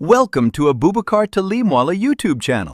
Welcome to Abubakar Talimwala YouTube channel.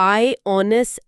IONIS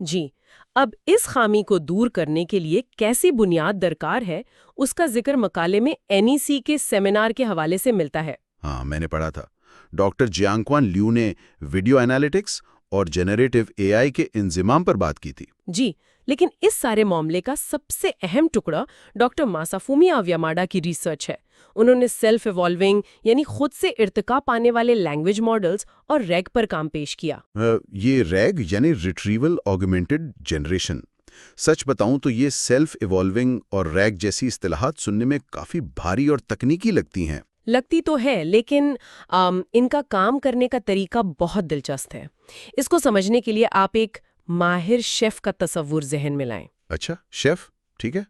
جی، اب اس خامی کو دور کرنے کے لیے کیسی بنیاد درکار ہے، اس کا ذکر مقالے میں NEC کے سیمینار کے حوالے سے ملتا ہے۔ ہاں، میں نے پڑھا تھا۔ ڈاکٹر جیانگکوان لیو نے ویڈیو انالیٹکس اور جنریٹو اے آئی کے انضمام پر بات کی تھی۔ جی، لیکن اس سارے معاملے کا سب سے اہم ٹکڑا ڈاکٹر ماسافومی آویاماڈا کی ریسرچ ہے۔ انہوں نے سیلف ایوالونگ یعنی خود سے ارتقا پانے والے لینگویج ماڈلز اور ریگ پر کام پیش کیا۔ یہ ریگ یعنی ریٹریول آگمنٹڈ جنریشن، سچ بتاؤں تو یہ سیلف ایوالونگ اور ریگ جیسی اصطلاحات سننے میں کافی بھاری اور تکنیکی لگتی ہیں۔ لگتی تو ہے، لیکن ان کا کام کرنے کا طریقہ بہت دلچسپ ہے۔ اس کو سمجھنے کے لیے آپ ایک ماہر شیف کا تصور ذہن میں لائیں۔ اچھا، شیف، ٹھیک ہے،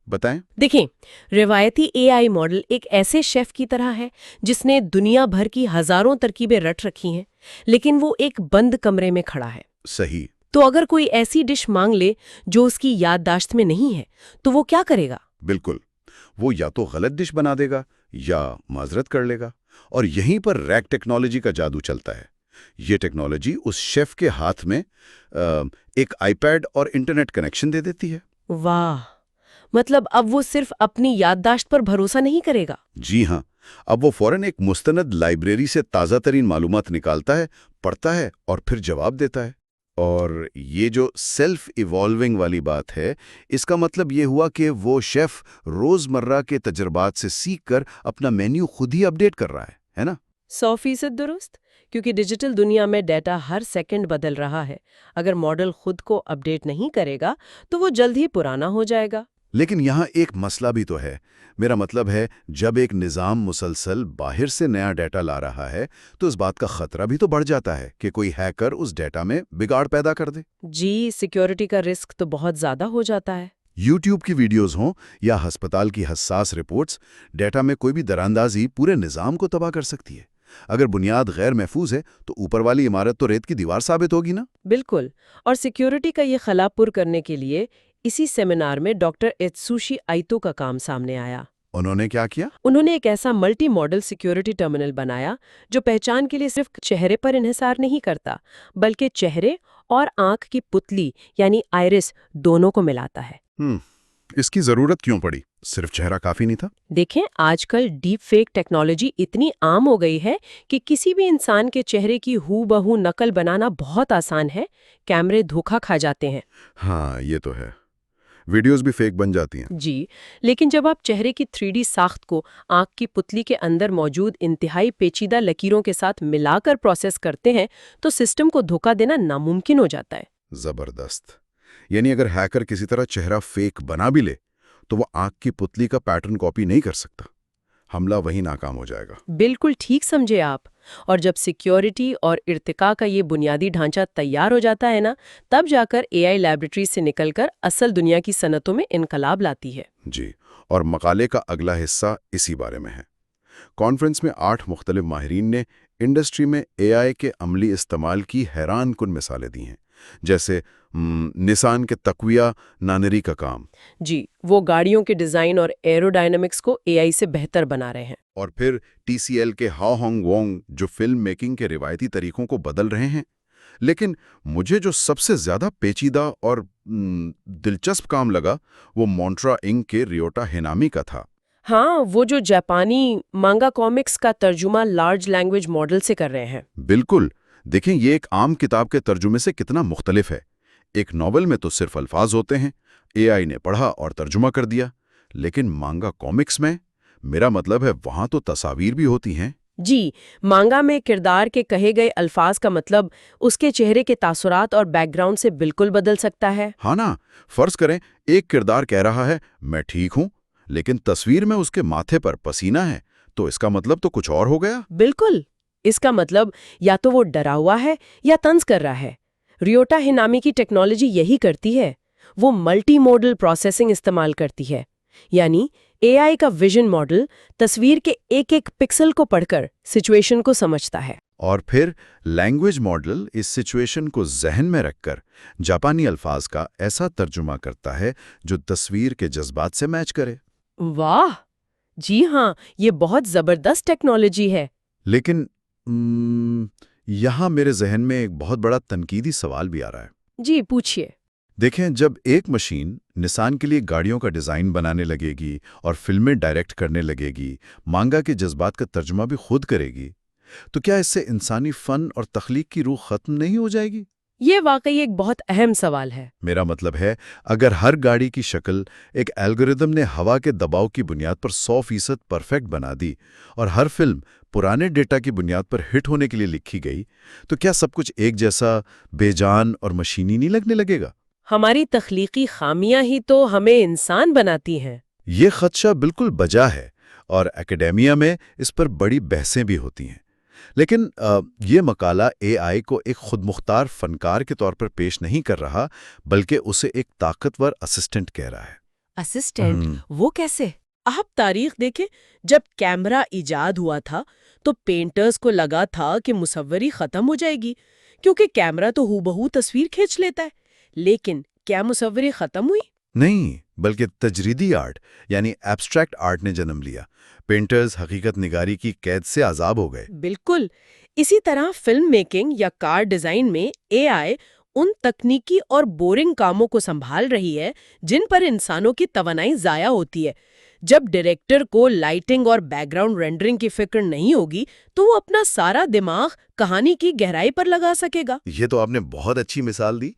بتائیں۔ دیکھیں، روایتی اے آئی ماڈل ایک ایسے شیف کی طرح ہے جس نے دنیا بھر کی ہزاروں ترکیبیں رٹ رکھی ہیں، لیکن وہ ایک بند کمرے میں کھڑا ہے۔ صحیح۔ تو اگر کوئی ایسی ڈش مانگ لے جو اس کی یادداشت میں نہیں ہے تو وہ کیا کرے گا؟ بالکل، وہ یا تو غلط ڈش بنا دے گا یا معذرت کر لے گا، اور یہیں پر ریگ ٹیکنالوجی کا جادو چلتا ہے۔ یہ ٹیکنالوجی اس شیف کے ہاتھ میں ایک آئی پیڈ اور انٹرنیٹ کنیکشن دے دیتی ہے۔ واہ، مطلب اب وہ صرف اپنی یادداشت پر بھروسہ نہیں کرے گا۔ جی ہاں، اب وہ فوراً ایک مستند لائبریری سے تازہ ترین معلومات نکالتا ہے، پڑھتا ہے اور پھر جواب دیتا ہے۔ اور یہ جو سیلف ایوالونگ والی بات ہے، اس کا مطلب یہ ہوا کہ وہ شیف روزمرہ کے تجربات سے سیکھ کر اپنا مینیو خود ہی اپڈیٹ کر رہا ہے نا؟ 100% درست، کیونکہ ڈیجیٹل دنیا میں ڈیٹا ہر سیکنڈ بدل رہا ہے۔ اگر ماڈل خود کو اپڈیٹ نہیں کرے گا تو وہ جلد ہی پرانا ہو جائے گا۔ لیکن یہاں ایک مسئلہ بھی تو ہے۔ میرا مطلب ہے، جب ایک نظام مسلسل باہر سے نیا ڈیٹا لا رہا ہے تو اس بات کا خطرہ بھی تو بڑھ جاتا ہے کہ کوئی ہیکر اس ڈیٹا میں بگاڑ پیدا کر دے۔ جی، سیکیورٹی کا رسک تو بہت زیادہ ہو جاتا ہے۔ یوٹیوب کی ویڈیوز ہوں یا ہسپتال کی حساس رپورٹس، ڈیٹا میں کوئی بھی دراندازی پورے نظام کو تباہ کر سکتی ہے۔ اگر بنیاد غیر محفوظ ہے تو اوپر والی عمارت تو ریت کی دیوار ثابت ہوگی نا؟ بالکل، اور سیکیورٹی کا یہ خلا پر کرنے کے لیے اسی سیمینار میں ڈاکٹر ایتسوشی آئیتو کا کام سامنے آیا۔ انہوں نے کیا کیا؟ انہوں نے ایک ایسا ملٹی ماڈل سیکیورٹی ٹرمینل بنایا جو پہچان کے لیے صرف چہرے پر انحصار نہیں کرتا، بلکہ چہرے اور آنکھ کی پتلی یعنی آئرس دونوں کو ملاتا ہے۔ اس کی ضرورت کیوں پڑی؟ صرف چہرہ کافی نہیں تھا؟ دیکھیں، آج کل ڈیپ فیک ٹیکنالوجی اتنی عام ہو گئی ہے کہ کسی بھی انسان کے چہرے کی ہو بہو نقل بنانا بہت آسان ہے۔ کیمرے دھوکا کھا جاتے ہیں۔ ہاں، یہ تو ہے، ویڈیوز بھی فیک بن جاتی ہیں۔ جی، لیکن جب آپ چہرے کی 3D ساخت کو آنکھ کی پتلی کے اندر موجود انتہائی پیچیدہ لکیروں کے ساتھ ملا کر پروسیس کرتے ہیں تو سسٹم کو دھوکا دینا ناممکن ہو جاتا ہے۔ زبردست۔ یعنی اگر ہیکر کسی طرح چہرہ فیک بنا بھی لے تو وہ آنکھ کی پتلی کا پیٹرن کاپی نہیں کر سکتا، حملہ وہی ناکام ہو جائے گا۔ بالکل ٹھیک سمجھے آپ۔ اور جب سیکیورٹی اور ارتقاء کا یہ بنیادی ڈھانچہ تیار ہو جاتا ہے نا، تب جا کر اے آئی لیبارٹری سے نکل کر اصل دنیا کی صنعتوں میں انقلاب لاتی ہے۔ جی، اور مقالے کا اگلا حصہ اسی بارے میں ہے۔ کانفرنس میں 8 مختلف ماہرین نے انڈسٹری میں اے آئی کے عملی استعمال کی حیران کن مثالیں دی ہیں، جیسے نسان کے تقویہ نانری کا کام۔ جی، وہ گاڑیوں کے ڈیزائن اور ایرو ڈائنامکس کو اے آئی سے بہتر بنا رہے ہیں۔ اور پھر TCL کے ہاؤ ہانگ وانگ جو فلم میکنگ کے روایتی طریقوں کو بدل رہے ہیں۔ لیکن مجھے جو سب سے زیادہ پیچیدہ اور دلچسپ کام لگا وہ مونٹرا انک کے ریوٹا ہینامی کا تھا۔ ہاں، وہ جو جاپانی مانگا کامکس کا ترجمہ لارج لینگویج ماڈل سے کر رہے ہیں۔ بالکل، دیکھیں یہ ایک عام کتاب کے ترجمے سے کتنا مختلف ہے۔ ایک ناول میں تو صرف الفاظ ہوتے ہیں، اے آئی نے پڑھا اور ترجمہ کر دیا، لیکن مانگا کامکس میں، میرا مطلب ہے وہاں تو تصاویر بھی ہوتی ہیں۔ جی، مانگا میں کردار کے کہے گئے الفاظ کا مطلب اس کے چہرے کے تاثرات اور بیک گراؤنڈ سے بالکل بدل سکتا ہے۔ ہاں نا، فرض کریں ایک کردار کہہ رہا ہے میں ٹھیک ہوں، لیکن تصویر میں اس کے ماتھے پر پسینہ ہے، تو اس کا مطلب تو کچھ اور ہو گیا۔ بالکل، اس کا مطلب یا تو وہ ڈرا ہوا ہے یا طنز کر رہا ہے۔ ریوٹا ہینامی کی ٹیکنالوجی یہی کرتی ہے، وہ ملٹی موڈل پروسیسنگ استعمال کرتی ہے، یعنی اے آئی کا ویژن ماڈل تصویر کے ایک ایک پکسل کو پڑھ کر سچویشن کو سمجھتا ہے، اور پھر لینگویج ماڈل اس سچویشن کو ذہن میں رکھ کر جاپانی الفاظ کا ایسا ترجمہ کرتا ہے جو تصویر کے جذبات سے میچ کرے۔ واہ، جی ہاں، یہ بہت زبردست ٹیکنالوجی ہے۔ لیکن یہاں میرے ذہن میں ایک بہت بڑا تنقیدی سوال بھی آ رہا ہے۔ جی پوچھیے۔ دیکھیں، جب ایک مشین نسان کے لیے گاڑیوں کا ڈیزائن بنانے لگے گی اور فلمیں ڈائریکٹ کرنے لگے گی، مانگا کے جذبات کا ترجمہ بھی خود کرے گی، تو کیا اس سے انسانی فن اور تخلیق کی روح ختم نہیں ہو جائے گی؟ یہ واقعی ایک بہت اہم سوال ہے۔ میرا مطلب ہے، اگر ہر گاڑی کی شکل ایک الگوریدم نے ہوا کے دباؤ کی بنیاد پر 100% پرفیکٹ بنا دی اور ہر فلم پرانے ڈیٹا کی بنیاد پر ہٹ ہونے کے لیے لکھی گئی، تو کیا سب کچھ ایک جیسا بے جان اور مشینی نہیں لگنے لگے گا؟ ہماری تخلیقی خامیاں ہی تو ہمیں انسان بناتی ہیں۔ یہ خدشہ بالکل بجا ہے، اور اکیڈیمیا میں اس پر بڑی بحثیں بھی ہوتی ہیں۔ لیکن یہ مقالہ اے آئی کو ایک خود مختار فنکار کے طور پر پیش نہیں کر رہا، بلکہ اسے ایک طاقتور اسسٹنٹ کہہ رہا ہے۔ اسسٹنٹ؟ وہ کیسے؟ آپ تاریخ دیکھیں، جب کیمرہ ایجاد ہوا تھا تو پینٹرز کو لگا تھا کہ مصوری ختم ہو جائے گی، کیونکہ کیمرہ تو ہو بہو تصویر کھینچ لیتا ہے۔ لیکن کیا مصوری ختم ہوئی؟ نہیں، بلکہ تجریدی آرٹ یعنی ایبسٹریکٹ آرٹ نے جنم لیا۔ پینٹرز حقیقت نگاری کی قید سے آزاد ہو گئے۔ بالکل اسی طرح فلم میکنگ یا کار ڈیزائن میں اے آئی ان تکنیکی اور بورنگ کاموں کو سنبھال رہی ہے جن پر انسانوں کی توانائی ضائع ہوتی ہے۔ جب ڈائریکٹر کو لائٹنگ اور بیک گراؤنڈ رینڈرنگ کی فکر نہیں ہوگی تو وہ اپنا سارا دماغ کہانی کی گہرائی پر لگا سکے گا۔ یہ تو آپ نے بہت اچھی مثال دی۔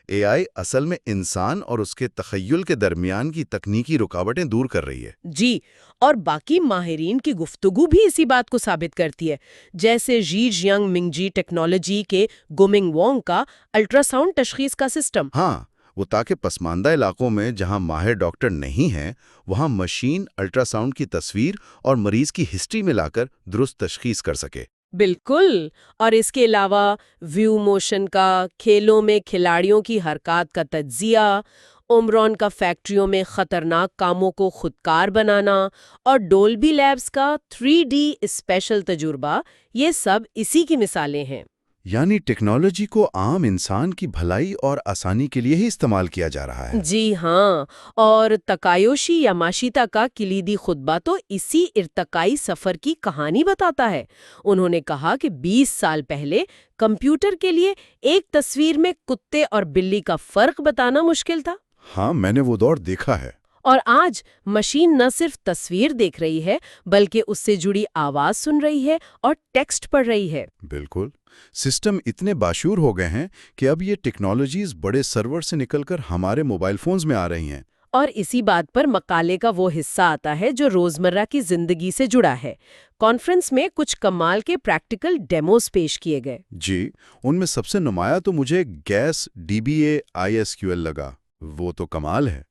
اے آئی اصل میں انسان اور اس کے تخیل کے درمیان کی تکنیکی رکاوٹیں دور کر رہی ہے۔ جی، اور باقی ماہرین کی گفتگو بھی اسی بات کو ثابت کرتی ہے، جیسے جی جیانگ منگجی ٹیکنالوجی کے گومنگ وانگ کا الٹرا ساؤنڈ تشخیص کا سسٹم۔ ہاں، وہ تاکہ پسماندہ علاقوں میں جہاں ماہر ڈاکٹر نہیں ہیں، وہاں مشین الٹرا ساؤنڈ کی تصویر اور مریض کی ہسٹری میں لا کر درست تشخیص کر سکے۔ بالکل، اور اس کے علاوہ ویو موشن کا کھیلوں میں کھلاڑیوں کی حرکات کا تجزیہ، عمران کا فیکٹریوں میں خطرناک کاموں کو خودکار بنانا، اور ڈولبی لیبز کا 3D اسپیشل تجربہ، یہ سب اسی کی مثالیں ہیں۔ یعنی ٹیکنالوجی کو عام انسان کی بھلائی اور آسانی کے لیے ہی استعمال کیا جا رہا ہے۔ جی ہاں، اور تکایوشی یاماشیتا کا کلیدی خطبہ تو اسی ارتقائی سفر کی کہانی بتاتا ہے۔ انہوں نے کہا کہ 20 سال پہلے کمپیوٹر کے لیے ایک تصویر میں کتے اور بلی کا فرق بتانا مشکل تھا۔ ہاں، میں نے وہ دور دیکھا ہے۔ اور آج مشین نہ صرف تصویر دیکھ رہی ہے بلکہ اس سے جڑی آواز سن رہی ہے اور ٹیکسٹ پڑھ رہی ہے۔ بالکل، سسٹم اتنے باشعور ہو گئے ہیں کہ اب یہ ٹیکنالوجیز بڑے سرور سے نکل کر ہمارے موبائل فونز میں آ رہی ہیں۔ اور اسی بات پر مقالے کا وہ حصہ آتا ہے جو روزمرہ کی زندگی سے جڑا ہے۔ کانفرنس میں کچھ کمال کے پریکٹیکل ڈیموز پیش کیے گئے۔ جی، ان میں سب سے نمایاں تو مجھے گیس DBA ISQL لگا۔ وہ تو کمال ہے۔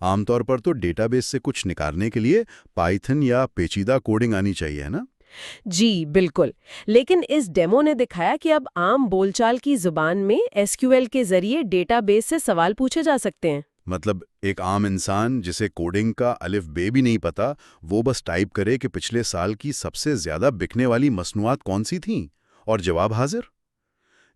عام طور پر تو ڈیٹا بیس سے کچھ نکالنے کے لیے پائتھن یا پیچیدہ کوڈنگ آنی چاہیے، ہے نا؟ جی بالکل، لیکن اس ڈیمو نے دکھایا کہ اب عام بول چال کی زبان میں SQL کے ذریعے ڈیٹا بیس سے سوال پوچھے جا سکتے ہیں۔ مطلب ایک عام انسان جسے کوڈنگ کا الف بے بھی نہیں پتا، وہ بس ٹائپ کرے کہ پچھلے سال کی سب سے زیادہ بکنے والی مصنوعات کون سی تھیں، اور جواب حاضر۔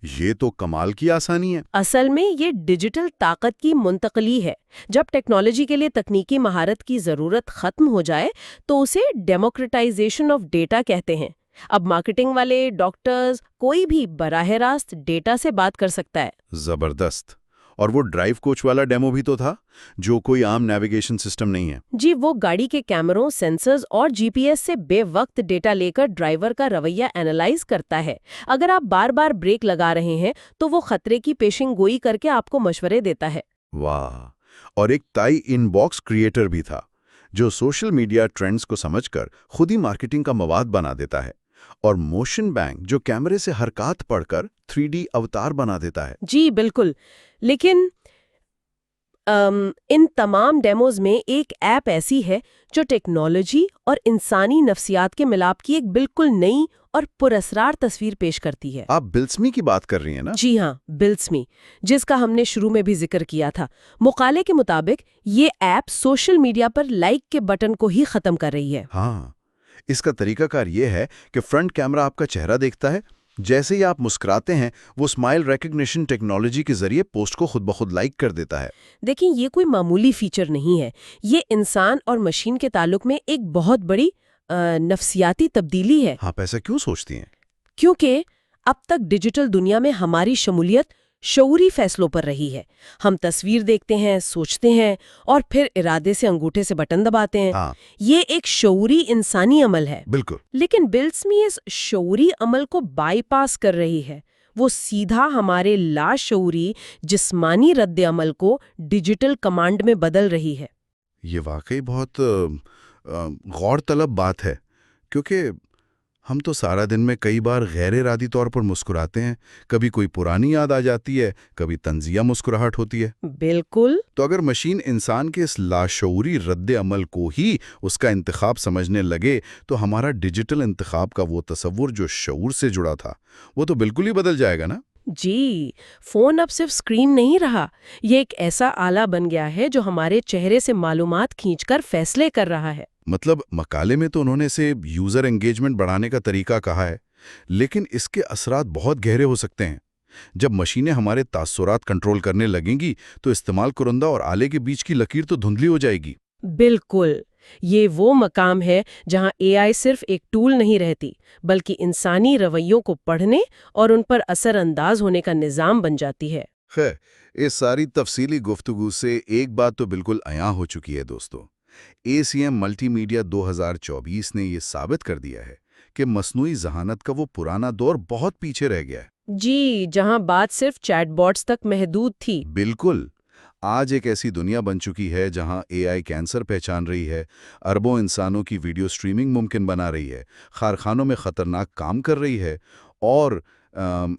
یہ تو کمال کی آسانی ہے۔ اصل میں یہ ڈیجیٹل طاقت کی منتقلی ہے۔ جب ٹیکنالوجی کے لیے تکنیکی مہارت کی ضرورت ختم ہو جائے تو اسے ڈیموکریٹائزیشن آف ڈیٹا کہتے ہیں۔ اب مارکیٹنگ والے، ڈاکٹرز، کوئی بھی براہ راست ڈیٹا سے بات کر سکتا ہے۔ زبردست۔ اور وہ ڈرائیو کوچ والا ڈیمو بھی تو تھا، جو کوئی عام نیویگیشن سسٹم نہیں ہے۔ جی، وہ گاڑی کے کیمروں، سینسرز اور GPS سے بے وقت ڈیٹا لے کر ڈرائیور کا رویہ اینالائز کرتا ہے۔ اگر آپ بار بار بریک لگا رہے ہیں تو وہ خطرے کی پیشن گوئی کر کے آپ کو مشورے دیتا ہے۔ واہ! اور ایک تائی ان باکس کریٹر بھی تھا، جو سوشل میڈیا ٹرینڈز کو سمجھ کر خود ہی مارکیٹنگ کا مواد بنا دیتا ہے، اور موشن بینک جو کیمرے سے حرکات پڑھ کر 3D اوتار بنا دیتا ہے۔ جی بالکل، لیکن ان تمام ڈیموز میں ایک ایپ ایسی ہے جو ٹیکنالوجی اور انسانی نفسیات کے ملاپ کی ایک بالکل نئی اور پراسرار تصویر پیش کرتی ہے۔ آپ بلسمی کی بات کر رہی ہیں نا؟ جی ہاں، بلسمی، جس کا ہم نے شروع میں بھی ذکر کیا تھا۔ مقالے کے مطابق یہ ایپ سوشل میڈیا پر لائک کے بٹن کو ہی ختم کر رہی ہے۔ ہاں، اس کا طریقہ کار یہ ہے کہ فرنٹ کیمرہ آپ کا چہرہ دیکھتا ہے، جیسے ہی آپ مسکراتے ہیں وہ اسمائل ریکگنیشن ٹیکنالوجی کے ذریعے پوسٹ کو خود بخود لائک کر دیتا ہے۔ دیکھیں، یہ کوئی معمولی فیچر نہیں ہے، یہ انسان اور مشین کے تعلق میں ایک بہت بڑی نفسیاتی تبدیلی ہے۔ آپ ایسا کیوں سوچتی ہیں؟ کیونکہ اب تک ڈیجیٹل دنیا میں ہماری شمولیت شعوری فیصلوں پر رہی ہے۔ ہم تصویر دیکھتے ہیں، سوچتے ہیں اور پھر ارادے سے انگوٹھے سے بٹن دباتے ہیں۔ یہ ایک شعوری انسانی عمل ہے۔ بالکل۔ لیکن بل سمیتھ اس شعوری عمل کو بائی پاس کر رہی ہے۔ وہ سیدھا ہمارے لاشعوری جسمانی رد عمل کو ڈیجیٹل کمانڈ میں بدل رہی ہے۔ یہ واقعی بہت غور طلب بات ہے، کیونکہ ہم تو سارا دن میں کئی بار غیر ارادی طور پر مسکراتے ہیں، کبھی کوئی پرانی یاد آ جاتی ہے، کبھی طنزیہ مسکراہٹ ہوتی ہے۔ بالکل۔ تو اگر مشین انسان کے اس لاشعوری رد عمل کو ہی اس کا انتخاب سمجھنے لگے تو ہمارا ڈیجیٹل انتخاب کا وہ تصور جو شعور سے جڑا تھا وہ تو بالکل ہی بدل جائے گا نا۔ جی، فون اب صرف اسکرین نہیں رہا، یہ ایک ایسا آلہ بن گیا ہے جو ہمارے چہرے سے معلومات کھینچ کر فیصلے کر رہا ہے۔ مطلب مقالے میں تو انہوں نے اسے یوزر انگیجمنٹ بڑھانے کا طریقہ کہا ہے، لیکن اس کے اثرات بہت گہرے ہو سکتے ہیں۔ جب مشینیں ہمارے تاثرات کنٹرول کرنے لگیں گی تو استعمال کنندہ اور آلے کے بیچ کی لکیر تو دھندلی ہو جائے گی۔ بالکل، یہ وہ مقام ہے جہاں اے آئی صرف ایک ٹول نہیں رہتی، بلکہ انسانی رویوں کو پڑھنے اور ان پر اثر انداز ہونے کا نظام بن جاتی ہے۔ خیر، اس ساری تفصیلی گفتگو سے ایک بات تو بالکل عیاں ہو چکی ہے دوستو۔ ACM ملٹی میڈیا 2024 نے یہ ثابت کر دیا ہے کہ مصنوعی ذہانت کا وہ پرانا دور بہت پیچھے رہ گیا ہے۔ جی، جہاں بات صرف چیٹ باٹس تک محدود تھی۔ بالکل۔ آج ایک ایسی دنیا بن چکی ہے جہاں AI کینسر پہچان رہی ہے، اربوں انسانوں کی ویڈیو سٹریمنگ ممکن بنا رہی ہے، کارخانوں میں خطرناک کام کر رہی ہے اور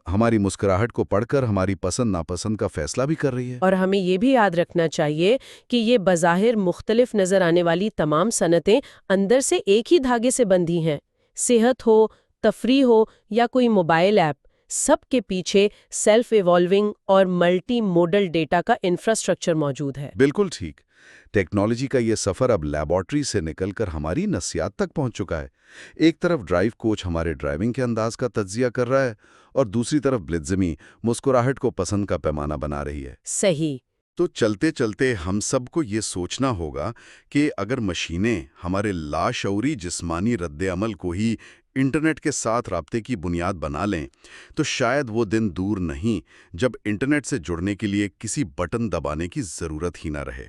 ہماری مسکراہٹ کو پڑھ کر ہماری پسند ناپسند کا فیصلہ بھی کر رہی ہے۔ اور ہمیں یہ بھی یاد رکھنا چاہیے کہ یہ بظاہر مختلف نظر آنے والی تمام صنعتیں اندر سے ایک ہی دھاگے سے بندھی ہیں۔ صحت ہو، تفریح ہو یا کوئی موبائل ایپ، سب کے پیچھے سیلف ایوالونگ اور ملٹی موڈل ڈیٹا کا انفراسٹرکچر موجود ہے۔ بالکل ٹھیک۔ ٹیکنالوجی کا یہ سفر اب لیبارٹری سے نکل کر ہماری نفسیات تک پہنچ چکا ہے۔ ایک طرف ڈرائیو کوچ ہمارے ڈرائیونگ کے انداز کا تجزیہ کر رہا ہے اور دوسری طرف بلٹزمی مسکراہٹ کو پسند کا پیمانہ بنا رہی ہے۔ صحیح۔ تو چلتے چلتے ہم سب کو یہ سوچنا ہوگا کہ اگر مشینیں ہمارے لاشعوری جسمانی رد عمل کو ہی انٹرنیٹ کے ساتھ رابطے کی بنیاد بنا لیں تو شاید وہ دن دور نہیں جب انٹرنیٹ سے جڑنے کے لیے کسی بٹن دبانے کی ضرورت ہی نہ رہے۔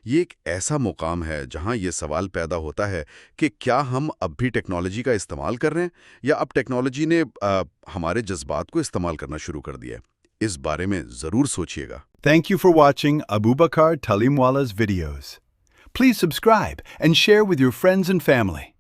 یہ ایک ایسا مقام ہے جہاں یہ سوال پیدا ہوتا ہے کہ کیا ہم اب بھی ٹیکنالوجی کا استعمال کر رہے ہیں یا اب ٹیکنالوجی نے ہمارے جذبات کو استعمال کرنا شروع کر دیا ہے؟ اس بارے میں ضرور سوچیے گا۔ Thank you for watching Abubakar Talimwala's videos. Please subscribe and share with your friends and family.